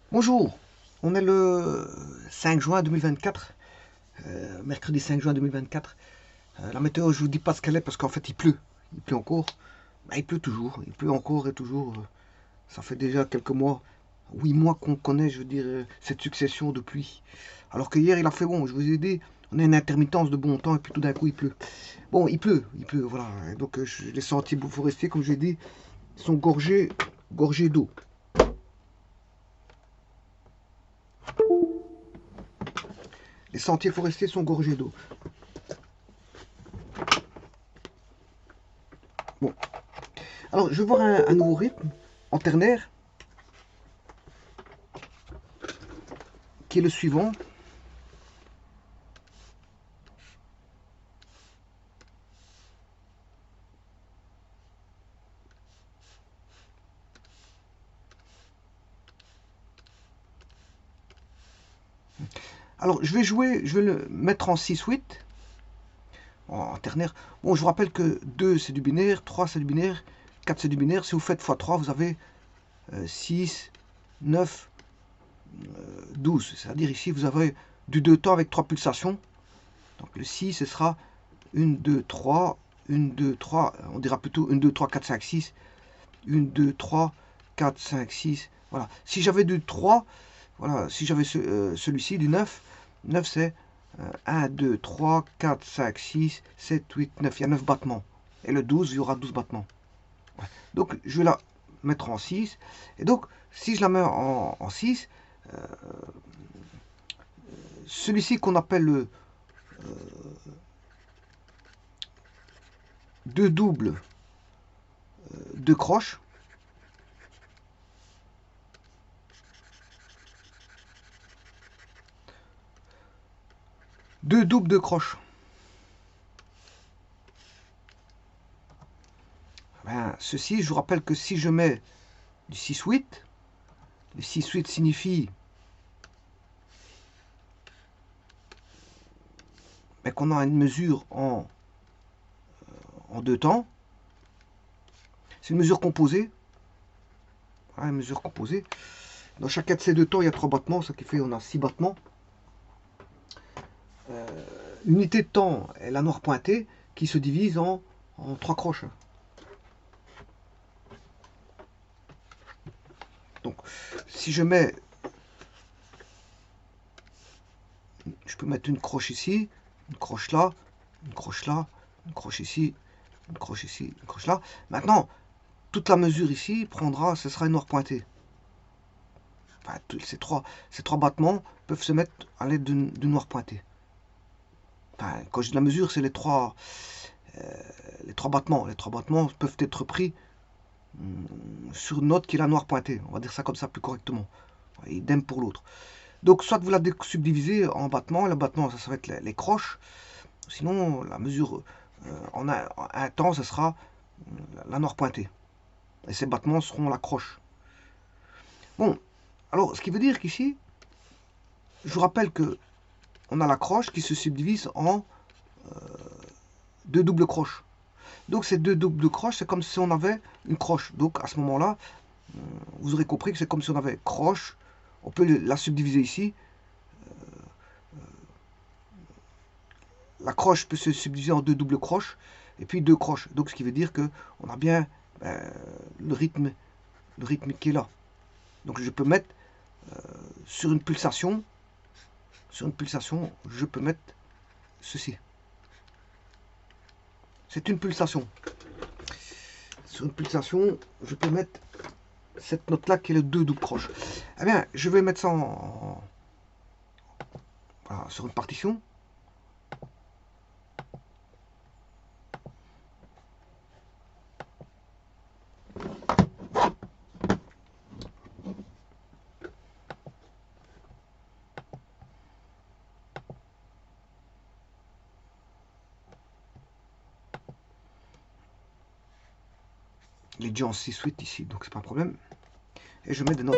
Bonjour, on est le 5 juin 2024, mercredi 5 juin 2024. La météo, je vous dis pas ce qu'elle est parce qu'en fait il pleut encore. Ben, il pleut toujours, il pleut encore et toujours. Ça fait déjà quelques mois, 8 mois qu'on connaît, je veux dire, cette succession de pluie. Alors que hier il a fait bon, je vous ai dit, on a une intermittence de bon temps et puis tout d'un coup il pleut. Bon, il pleut, voilà. Et donc les sentiers forestiers, comme je l'ai dit, sont gorgés d'eau. Les sentiers forestiers sont gorgés d'eau. Bon, alors, je vais voir un nouveau rythme en ternaire qui est le suivant. Alors, je vais le mettre en 6-8 en ternaire. Bon, je vous rappelle que 2 c'est du binaire, 3 c'est du binaire, 4 c'est du binaire. Si vous faites x3, vous avez 6, 9, 12. C'est-à-dire ici, vous avez du 2 temps avec 3 pulsations. Donc le 6, ce sera 1, 2, 3, 1, 2, 3, on dira plutôt 1, 2, 3, 4, 5, 6, 1, 2, 3, 4, 5, 6. Voilà. Si j'avais du 3, voilà, si j'avais celui-ci, du 9, 9 c'est 1, 2, 3, 4, 5, 6, 7, 8, 9. Il y a 9 battements. Et le 12, il y aura 12 battements. Donc, je vais la mettre en 6. Et donc, si je la mets en 6, celui-ci qu'on appelle le 2 doubles de croche, deux doubles de croche. Ben, ceci, je vous rappelle que si je mets du 6-8, le 6-8 signifie ben, qu'on a une mesure en 2 temps. C'est une mesure composée. Voilà, une mesure composée. Dans chacun de ces 2 temps, il y a 3 battements, ce qui fait qu'on a 6 battements. L'unité de temps est la noire pointée qui se divise en 3 croches. Donc, si je mets, je peux mettre une croche ici, une croche là, une croche là, une croche ici, une croche ici, une croche là. Maintenant, toute la mesure ici prendra, ce sera une noire pointée. Enfin, ces trois battements peuvent se mettre à l'aide d'une noire pointée. Enfin, quand je dis la mesure, c'est les trois battements. Les 3 battements peuvent être pris sur une note qui est la noire pointée. On va dire ça comme ça plus correctement. Idem pour l'autre. Donc, soit vous la subdivisez en battements. Le battement, ça va être les croches. Sinon, la mesure en un temps, ce sera la noire pointée. Et ces battements seront la croche. Bon, alors, ce qui veut dire qu'ici, je vous rappelle que on a la croche qui se subdivise en 2 doubles croches. Donc ces 2 doubles croches, c'est comme si on avait une croche. Donc à ce moment-là, vous aurez compris que c'est comme si on avait croche. On peut la subdiviser ici. La croche peut se subdiviser en 2 doubles croches et puis 2 croches. Donc ce qui veut dire que on a bien le rythme qui est là. Donc je peux mettre sur une pulsation, je peux mettre ceci. C'est une pulsation. Sur une pulsation, je peux mettre cette note-là qui est le 2 double croche. Eh bien, je vais mettre ça voilà, sur une partition. Il est déjà en 6-8 ici, donc c'est pas un problème. Et je mets des notes.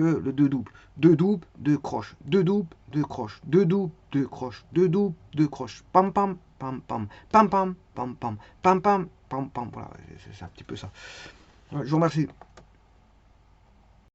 que le 2 doubles. 2 doubles, 2 croches. 2 doubles, 2 croches. 2 doubles, 2 croches. 2 doubles, 2 croches. Pam pam, pam pam. Pam pam, pam pam. Pam pam, pam pam. Voilà, c'est un petit peu ça. Je vous remercie.